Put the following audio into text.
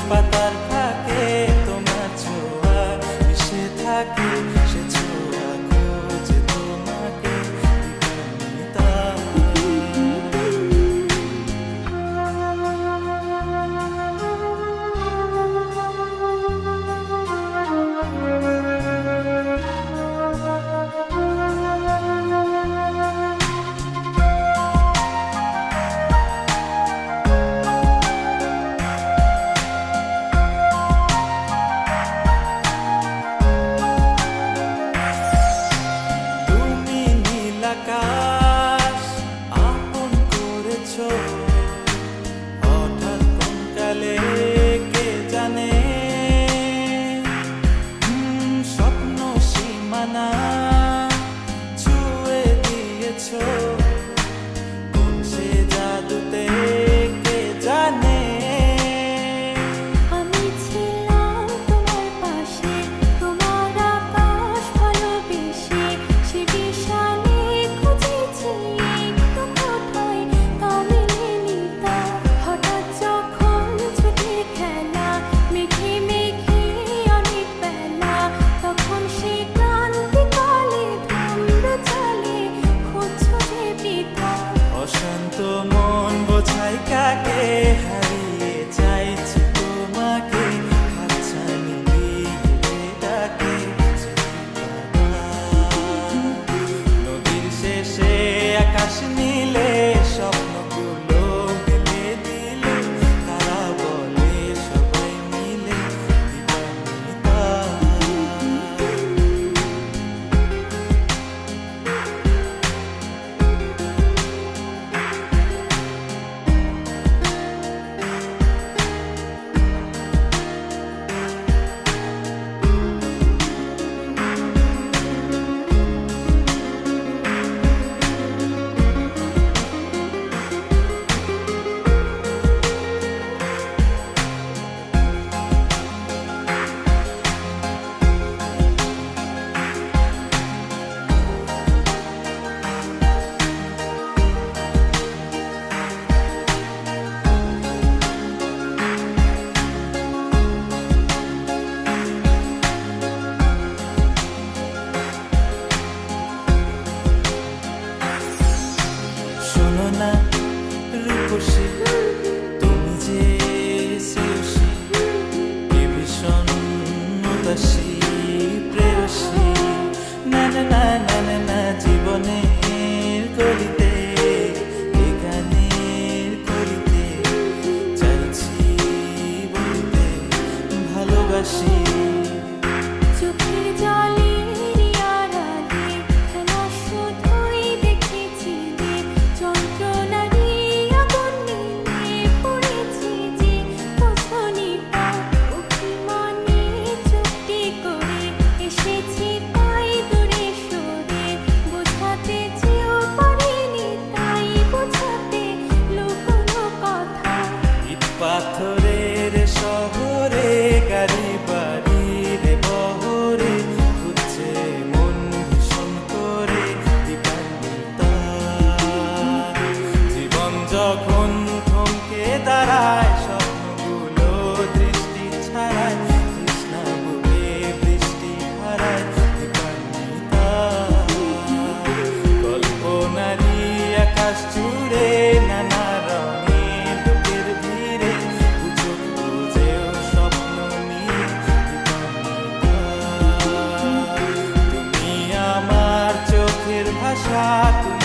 পাতার ফাঁকে তোমার ছোঁয়া মিশে থাকে, সে ছোঁয়া খোঁজে তোমাকে দিবানিতা। আকাশ আপন করেছো, হঠাৎ কোন কালে কে জানে, স্বপ্ন সীমানা ছুঁয়ে দিয়েছো, কোন সে জাদুতে কে জানে। আমি ছিলাম তোমার পাশে, তোমার আকাশ ভালোবেসে, সে বিশালে খুঁজেছি একটু কোথায় কামিনী তা। হঠাৎ যখন ছুটে খেলা মেঘে মেঘে অনেক বেলা, তখন সে ক্রান্তিকালে ধুম্র চলে খুঁজছো যে পিতা। অশান্ত মন বোঝাই কাকে, হারিয়ে চাইছি তোমাকে, হাতছানি দিয়ে ডাকে নদীর শেষে আকাশ নীলে, স্বপ্নগুলো মেলে দিলে, তারা বলে সবাই মিলে দিবানিতা। শোনো না রূপসী, তুমি যে শ্রেয়সী, এ ভীষণ উদাসী প্রেয়সী, না না না না না না, জীবনের গলিতে এ গানের কলিতে চাইছি বলতে ভালোবাসি। চোখের জলের আড়ালে খেলা শুধুই দেখেছিলে, যন্ত্রণারই আগুন নিয়ে পড়েছি যে বোঝনি তা। অভিমানে চুক্তি করে এসেছি তাই দূরে সরে, বোঝাতে চেয়েও পারিনি তাই বোঝাতে লুকোনো কথা। ইট পাথরের শহরে গাড়ি বাড়ির বহরে, খুঁজছে মন ভীষণ করে দিবানিতা। জীবন যখন থমকে দাঁড়ায়, স্বপ্নগুলো দৃষ্টি ছাড়ায়, তৃষ্ণা বুকে বৃষ্টি হারায় দিবানিতা। কল্পনারই আকাশ জুড়ে নানা রঙে লোকের ভিড়ে, বুঝো খুঁজেও স্বপ্ন নিয়ে দিবানিতা। তুমি আমার চোখের ভাষা, তুমি